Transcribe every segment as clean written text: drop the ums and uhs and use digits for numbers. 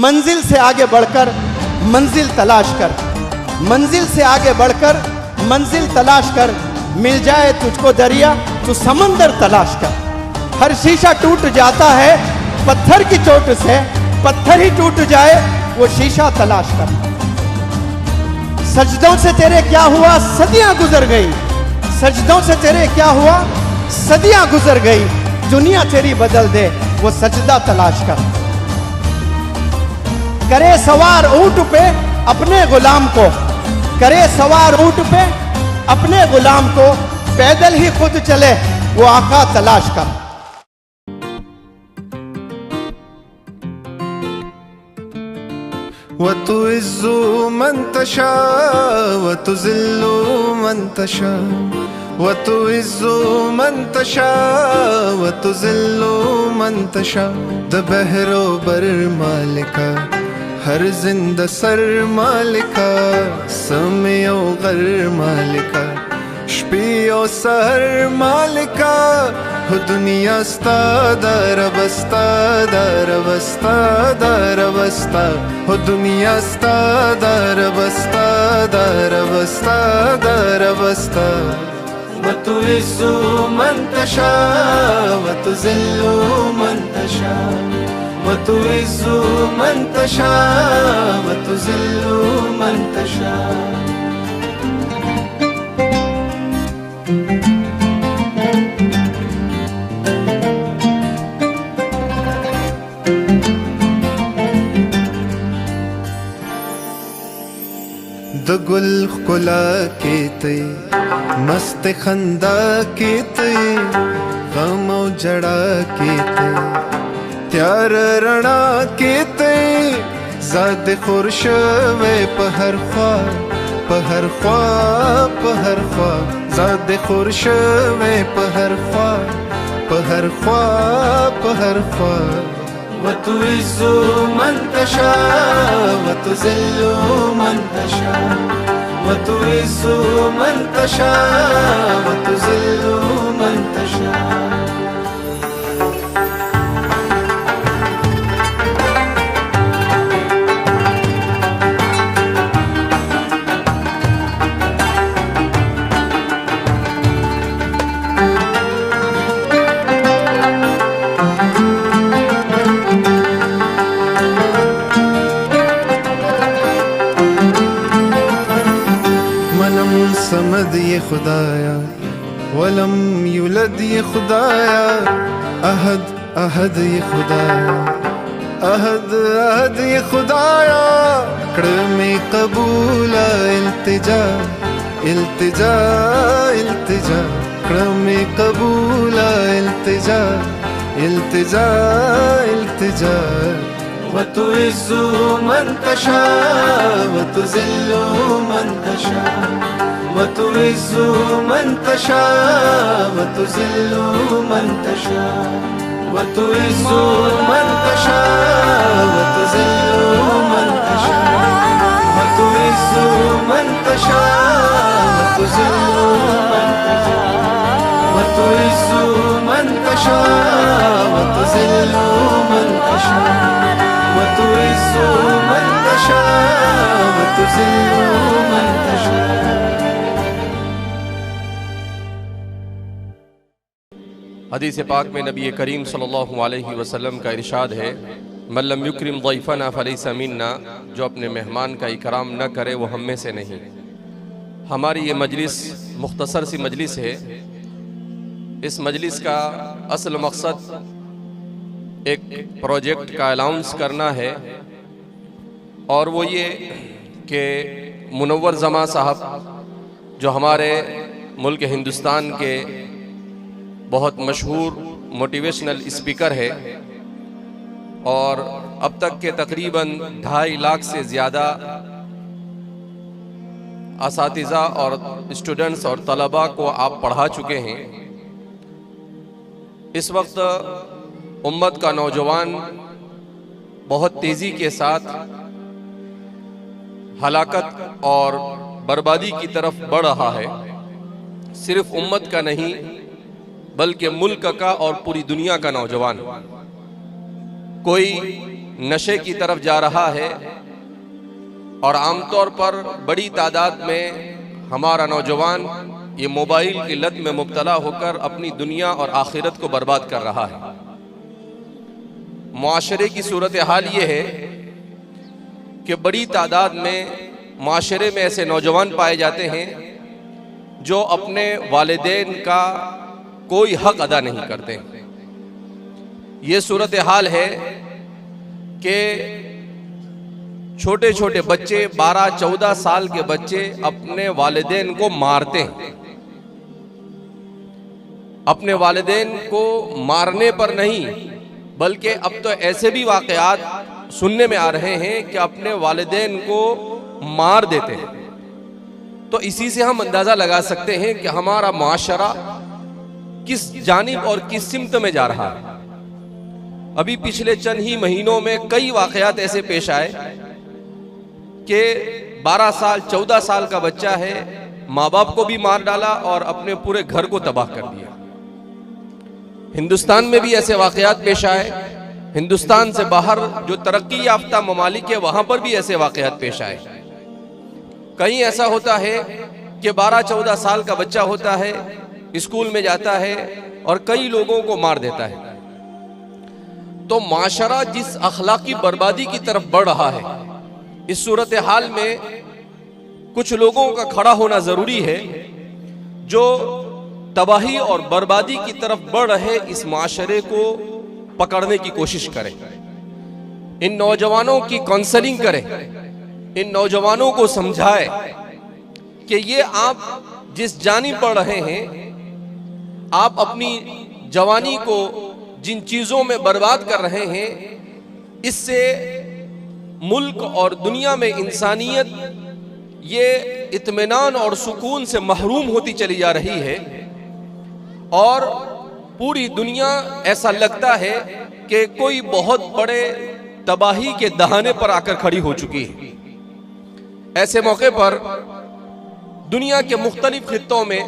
منزل سے آگے بڑھ کر منزل تلاش کر، منزل سے آگے بڑھ کر منزل تلاش کر، مل جائے تجھ کو دریا تو سمندر تلاش کر۔ ہر شیشہ ٹوٹ جاتا ہے پتھر کی چوٹ سے، پتھر ہی ٹوٹ جائے وہ شیشہ تلاش کر۔ سجدوں سے تیرے کیا ہوا صدیاں گزر گئی، سجدوں سے تیرے کیا ہوا صدیاں گزر گئی، دنیا تیری بدل دے وہ سجدہ تلاش کر۔ کرے سوار اونٹ پہ اپنے غلام کو، کرے سوار اونٹ پہ اپنے غلام کو، پیدل ہی خود چلے وہ آقا تلاش کر۔ وتعز من تشاء وتذل من تشاء، وتعز من تشاء وتذل من تشاء، د بحر و بر مالکا، ہر زندہ سر مالکا، سمع و غر مالکا، شپی و سحر مالکا، ہو دنیا ستا در بستا در بستا در بستا، ہو دنیا ستا در بستا در بستا در بستا۔ وتعز من تشاء وتذل من تشاء، وتعز من تشاء وتذل من تشاء۔ د گل ښکلا کې ته مست خندا کې ته، غم او جړا کې ته، تیار رڼا کې ته، زاد خور شوی په هر خوا په هر خوا په هر خوا، زاد خور شوی په هر خوا په هر خوا په هر خوا۔ وتعز من تشاء وتذل من تشاء، وتعز من تشاء وتذل من تشاء۔ سمد یہ خدایا ولم یولد یہ خدایا، احد احد یہ خدایا، احد احد یہ خدایا، کڑمی قبول التجا التجا التجا، کڑمی قبول التجا التجا التجا۔ وتعز من تشاء وتذل من تشاء، وتعز من تشاء وتذل من تشاء، وتعز من تشاء وتذل من تشاء، وتعز من تشاء وتذل من تشاء، وتعز من تشاء وتذل من تشاء، وتعز من تشاء وتذل من تشاء۔ حدیث پاک میں نبی کریم صلی اللہ علیہ وسلم کا ارشاد ہے، من لم یکرم ضیفنا فلیس منا، جو اپنے مہمان کا اکرام نہ کرے وہ ہم میں سے نہیں۔ ہماری یہ مجلس مختصر سی مجلس ہے، اس مجلس کا اصل مقصد ایک پروجیکٹ کا الاؤنس کرنا ہے، اور وہ یہ کہ منور زماں صاحب جو ہمارے ملک ہندوستان کے بہت مشہور موٹیویشنل اسپیکر ہے، اور اب تک کے تقریباً 2.5 لاکھ سے زیادہ اساتذہ اور اسٹوڈنٹس اور طلباء کو آپ پڑھا چکے ہیں۔ اس وقت امت کا نوجوان بہت تیزی کے ساتھ ہلاکت اور بربادی کی طرف بڑھ رہا ہے، صرف امت کا نہیں بلکہ ملک کا اور پوری دنیا کا نوجوان۔ کوئی نشے کی طرف جا رہا ہے، اور عام طور پر بڑی تعداد میں ہمارا نوجوان یہ موبائل کی لت میں مبتلا ہو کر اپنی دنیا اور آخرت کو برباد کر رہا ہے۔ معاشرے کی صورتحال یہ ہے کہ بڑی تعداد میں معاشرے میں ایسے نوجوان پائے جاتے ہیں جو اپنے والدین کا کوئی حق ادا نہیں کرتے۔ یہ صورتحال ہے کہ چھوٹے چھوٹے بچے 12-14 سال کے بچے اپنے والدین کو مارتے ہیں۔ اپنے والدین کو مارنے پر نہیں بلکہ اب تو ایسے بھی واقعات سننے میں آ رہے ہیں کہ اپنے والدین کو مار دیتے ہیں۔ تو اسی سے ہم اندازہ لگا سکتے ہیں کہ ہمارا معاشرہ کس جانب اور کس سمت میں جا رہا ہے۔ ابھی پچھلے چند ہی مہینوں میں کئی واقعات ایسے پیش آئے کہ 12 سال 14 سال کا بچہ ہے، ماں باپ کو بھی مار ڈالا اور اپنے پورے گھر کو تباہ کر دیا۔ ہندوستان میں بھی ایسے واقعات پیش آئے، ہندوستان سے باہر جو ترقی یافتہ ممالک ہے وہاں پر بھی ایسے واقعات پیش آئے۔ کہیں ایسا ہوتا ہے کہ 12-14 سال کا بچہ ہوتا ہے، اسکول میں جاتا ہے اور کئی لوگوں کو مار دیتا ہے۔ تو معاشرہ جس اخلاقی بربادی کی طرف بڑھ رہا ہے، اس صورتحال میں کچھ لوگوں کا کھڑا ہونا ضروری ہے جو تباہی اور بربادی کی طرف بڑھ رہے اس معاشرے کو پکڑنے کی کوشش کریں، ان نوجوانوں کی کونسلنگ کریں، ان نوجوانوں کو سمجھائے کہ یہ آپ جس جانب بڑھ رہے ہیں، آپ اپنی جوانی کو جن چیزوں میں برباد کر رہے ہیں، اس سے ملک اور دنیا میں انسانیت یہ اطمینان اور سکون سے محروم ہوتی چلی جا رہی ہے، اور پوری دنیا ایسا لگتا ہے کہ کوئی بہت بڑے تباہی کے دہانے پر آ کر کھڑی ہو چکی ہے۔ ایسے موقع پر دنیا کے مختلف خطوں میں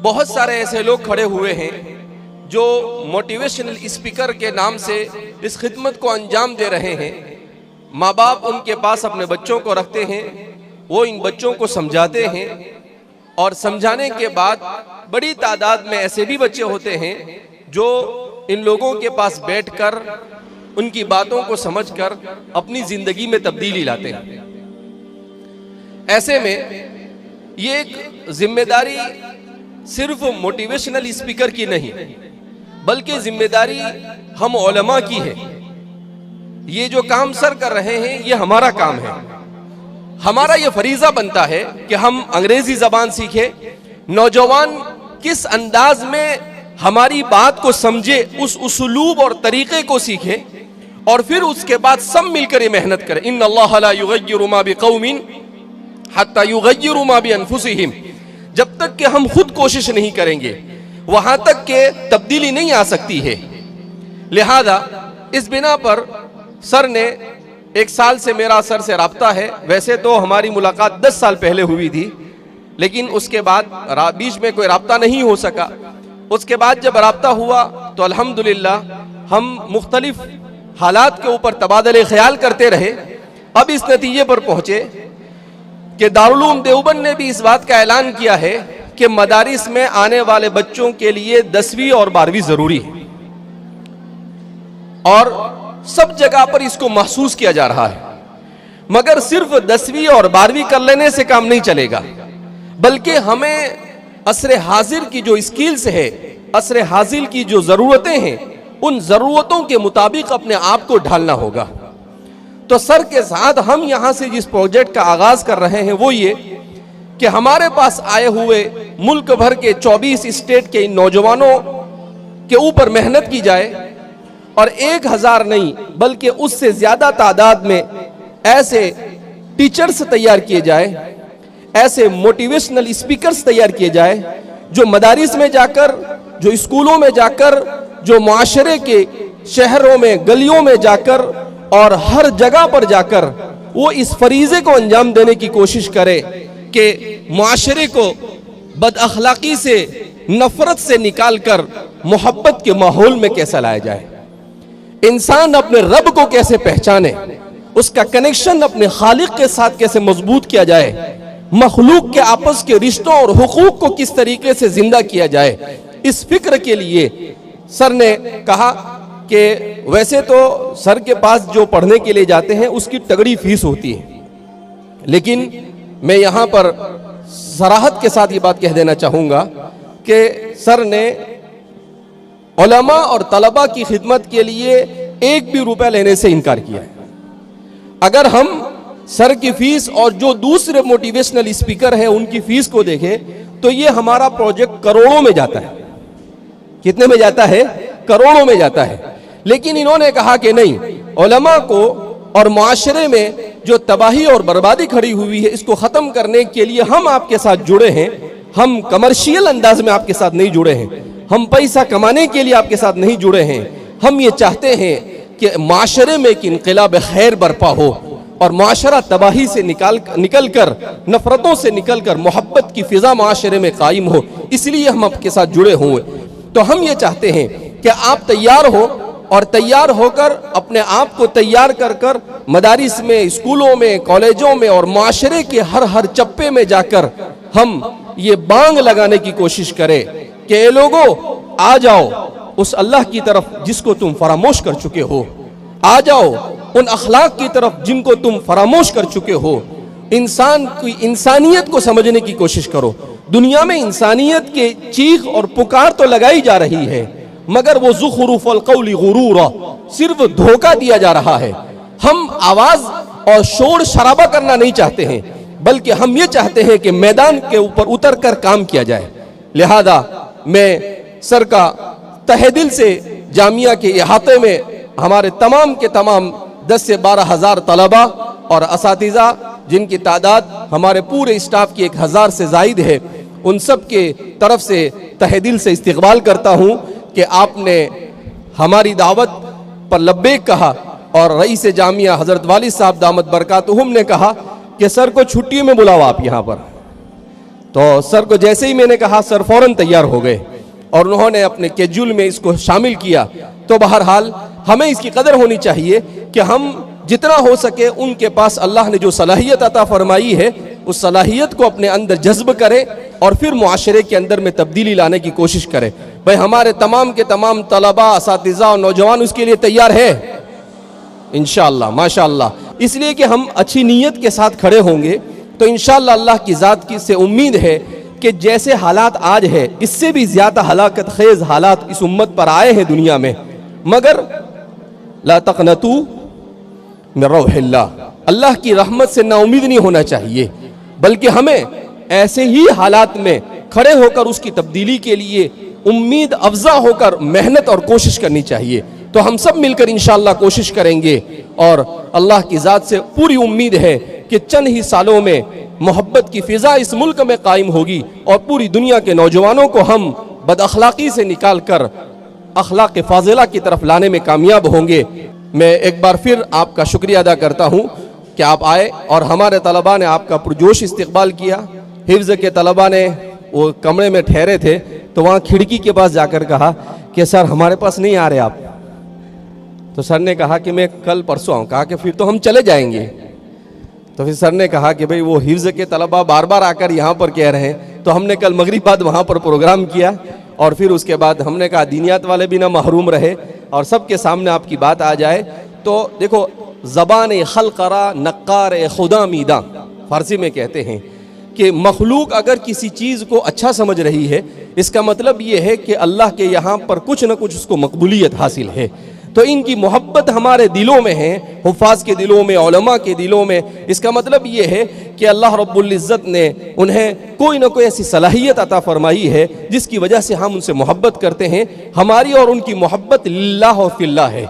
بہت سارے ایسے لوگ کھڑے ہوئے ہیں جو موٹیویشنل اسپیکر کے نام سے اس خدمت کو انجام دے رہے ہیں۔ ماں باپ ان کے پاس اپنے بچوں کو رکھتے ہیں، وہ ان بچوں کو سمجھاتے ہیں، اور سمجھانے کے بعد بڑی تعداد میں ایسے بھی بچے ہوتے ہیں جو ان لوگوں کے پاس بیٹھ کر ان کی باتوں کو سمجھ کر اپنی زندگی میں تبدیلی لاتے ہیں۔ ایسے میں یہ ایک ذمہ داری صرف موٹیویشنل اسپیکر کی نہیں بلکہ ذمہ داری ہم علماء کی ہے۔ یہ جو کام سر کر رہے ہیں یہ ہمارا کام ہے، ہمارا یہ فریضہ بنتا ہے کہ ہم انگریزی زبان سیکھیں، نوجوان کس انداز میں ہماری بات کو سمجھے اس اسلوب اور طریقے کو سیکھیں، اور پھر اس کے بعد سب مل کر یہ محنت کریں۔ ان اللہ لا یغیر ما بقوم حتی یغیروا ما بانفسہم، جب تک کہ ہم خود کوشش نہیں کریں گے وہاں تک کہ تبدیلی نہیں آ سکتی ہے۔ لہذا اس بنا پر سر نے 1 سال سے میرا سر سے رابطہ ہے، ویسے تو ہماری ملاقات 10 سال پہلے ہوئی تھی، لیکن اس کے بعد بیچ میں کوئی رابطہ نہیں ہو سکا۔ اس کے بعد جب رابطہ ہوا تو الحمدللہ ہم مختلف حالات کے اوپر تبادلے خیال کرتے رہے۔ اب اس نتیجے پر پہنچے کہ دارالعلوم دیوبند نے بھی اس بات کا اعلان کیا ہے کہ مدارس میں آنے والے بچوں کے لیے 10ویں اور 12ویں ضروری ہے، اور سب جگہ پر اس کو محسوس کیا جا رہا ہے۔ مگر صرف 10ویں اور 12ویں کر لینے سے کام نہیں چلے گا، بلکہ ہمیں عصر حاضر کی جو اسکلز ہے، عصر حاضر کی جو ضرورتیں ہیں، ان ضرورتوں کے مطابق اپنے آپ کو ڈھالنا ہوگا۔ تو سر کے ساتھ ہم یہاں سے جس پروجیکٹ کا آغاز کر رہے ہیں وہ یہ کہ ہمارے پاس آئے ہوئے ملک بھر کے 24 اسٹیٹ کے ان نوجوانوں کے اوپر محنت کی جائے، اور 1000 نہیں بلکہ اس سے زیادہ تعداد میں ایسے ٹیچرز تیار کیے جائے، ایسے موٹیویشنل اسپیکرز تیار کیے جائے جو مدارس میں جا کر، جو اسکولوں میں جا کر، جو معاشرے کے شہروں میں گلیوں میں جا کر اور ہر جگہ پر جا کر وہ اس فریضے کو انجام دینے کی کوشش کرے کہ معاشرے کو بد اخلاقی سے، نفرت سے نکال کر محبت کے ماحول میں کیسا لایا جائے۔ انسان اپنے رب کو کیسے پہچانے، اس کا کنیکشن اپنے خالق کے ساتھ کیسے مضبوط کیا جائے، مخلوق کے آپس کے رشتوں اور حقوق کو کس طریقے سے زندہ کیا جائے، اس فکر کے لیے سر نے کہا کہ ویسے تو سر کے پاس جو پڑھنے کے لیے جاتے ہیں اس کی تگڑی فیس ہوتی ہے، لیکن میں یہاں پر صراحت کے ساتھ یہ بات کہہ دینا چاہوں گا کہ سر نے علماء اور طلباء کی خدمت کے لیے ایک بھی روپے لینے سے انکار کیا ہے۔ اگر ہم سر کی فیس اور جو دوسرے موٹیویشنل اسپیکر ہیں ان کی فیس کو دیکھیں تو یہ ہمارا پروجیکٹ کروڑوں میں جاتا ہے۔ کتنے میں جاتا ہے؟ کروڑوں میں جاتا ہے۔ لیکن انہوں نے کہا کہ نہیں، علماء کو اور معاشرے میں جو تباہی اور بربادی کھڑی ہوئی ہے اس کو ختم کرنے کے لیے ہم آپ کے ساتھ جڑے ہیں۔ ہم کمرشیل انداز میں آپ کے ساتھ نہیں جڑے ہیں، ہم پیسہ کمانے کے لیے آپ کے ساتھ نہیں جڑے ہیں۔ ہم یہ چاہتے ہیں کہ معاشرے میں ایک انقلاب خیر برپا ہو اور معاشرہ تباہی سے نکل کر، نفرتوں سے نکل کر محبت کی فضا معاشرے میں قائم ہو، اس لیے ہم آپ کے ساتھ جڑے ہوئے۔ تو ہم یہ چاہتے ہیں کہ آپ تیار ہو اور تیار ہو کر اپنے آپ کو تیار کر کر مدارس میں، اسکولوں میں، کالجوں میں اور معاشرے کے ہر چپے میں جا کر ہم یہ بانگ لگانے کی کوشش کریں کہ اے لوگوں آ جاؤ اس اللہ کی طرف جس کو تم فراموش کر چکے ہو، آ جاؤ ان اخلاق کی طرف جن کو تم فراموش کر چکے ہو، انسان کی انسانیت کو سمجھنے کی کوشش کرو۔ دنیا میں انسانیت کے چیخ اور پکار تو لگائی جا رہی ہے مگر وہ زخرف القول غرورا، صرف دھوکہ دیا جا رہا ہے۔ ہم آواز اور شور شرابہ کرنا نہیں چاہتے ہیں بلکہ ہم یہ چاہتے ہیں کہ میدان کے اوپر اتر کر کام کیا جائے۔ لہذا میں سر کا تہہ دل سے جامعہ کے احاطے میں ہمارے تمام کے تمام 10 سے 12 ہزار طلباء اور اساتذہ جن کی تعداد ہمارے پورے اسٹاف کی 1000 سے زائد ہے، ان سب کے طرف سے تہہ دل سے استقبال کرتا ہوں کہ آپ نے ہماری دعوت پر لبیک کہا اور رئیس جامعہ حضرت والد صاحب دامت برکاتہم نے کہا کہ سر کو چھٹی میں بلاؤ آپ یہاں پر۔ تو سر کو جیسے ہی میں نے کہا سر فوراً تیار ہو گئے اور انہوں نے اپنے کیجول میں اس کو شامل کیا۔ تو بہرحال ہمیں اس کی قدر ہونی چاہیے کہ ہم جتنا ہو سکے ان کے پاس اللہ نے جو صلاحیت عطا فرمائی ہے اس صلاحیت کو اپنے اندر جذب کرے اور پھر معاشرے کے اندر میں تبدیلی لانے کی کوشش کرے۔ بھائی ہمارے تمام کے تمام طلباء، اساتذہ اور نوجوان اس کے لیے تیار ہے انشاءاللہ، ماشاءاللہ۔ اس لیے کہ ہم اچھی نیت کے ساتھ کھڑے ہوں گے تو انشاءاللہ اللہ کی ذات کی سے امید ہے کہ جیسے حالات آج ہے اس سے بھی زیادہ ہلاکت خیز حالات اس امت پر آئے ہیں دنیا میں، مگر لا تقنطوا من روح اللہ، اللہ کی رحمت سے نا امید نہیں ہونا چاہیے بلکہ ہمیں ایسے ہی حالات میں کھڑے ہو کر اس کی تبدیلی کے لیے امید افزا ہو کر محنت اور کوشش کرنی چاہیے۔ تو ہم سب مل کر انشاءاللہ کوشش کریں گے اور اللہ کی ذات سے پوری امید ہے کہ چند ہی سالوں میں محبت کی فضا اس ملک میں قائم ہوگی اور پوری دنیا کے نوجوانوں کو ہم بد اخلاقی سے نکال کر اخلاق فاضلہ کی طرف لانے میں کامیاب ہوں گے۔ میں ایک بار پھر آپ کا شکریہ ادا کرتا ہوں کہ آپ آئے اور ہمارے طلباء نے آپ کا پرجوش استقبال کیا۔ حفظ کے طلباء نے وہ کمرے میں ٹھہرے تھے تو وہاں کھڑکی کے پاس جا کر کہا کہ سر ہمارے پاس نہیں آ رہے آپ۔ تو سر نے کہا کہ میں کل پرسوں آؤں، کہا کہ پھر تو ہم چلے جائیں گے۔ تو پھر سر نے کہا کہ بھئی وہ حفظ کے طلباء بار بار آ کر یہاں پر کہہ رہے ہیں، تو ہم نے کل مغرب بعد وہاں پر پروگرام کیا اور پھر اس کے بعد ہم نے کہا دینیات والے بھی نہ محروم رہے اور سب کے سامنے آپ کی بات آ جائے۔ تو دیکھو زبان خلقرا نقار خدا میداں فارسی میں کہتے ہیں کہ مخلوق اگر کسی چیز کو اچھا سمجھ رہی ہے اس کا مطلب یہ ہے کہ اللہ کے یہاں پر کچھ نہ کچھ اس کو مقبولیت حاصل ہے۔ تو ان کی محبت ہمارے دلوں میں ہے، حفاظ کے دلوں میں، علماء کے دلوں میں۔ اس کا مطلب یہ ہے کہ اللہ رب العزت نے انہیں کوئی نہ کوئی ایسی صلاحیت عطا فرمائی ہے جس کی وجہ سے ہم ان سے محبت کرتے ہیں۔ ہماری اور ان کی محبت للہ و فی اللہ ہے،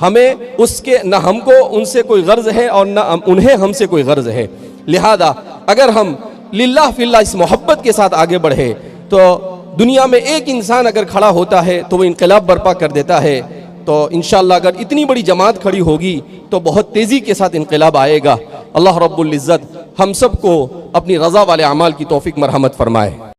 ہمیں اس کے نہ ہم کو ان سے کوئی غرض ہے اور نہ انہیں ہم سے کوئی غرض ہے۔ لہذا اگر ہم للہ فی اللہ اس محبت کے ساتھ آگے بڑھے تو دنیا میں ایک انسان اگر کھڑا ہوتا ہے تو وہ انقلاب برپا کر دیتا ہے۔ تو انشاءاللہ اگر اتنی بڑی جماعت کھڑی ہوگی تو بہت تیزی کے ساتھ انقلاب آئے گا۔ اللہ رب العزت ہم سب کو اپنی رضا والے اعمال کی توفیق مرحمت فرمائے۔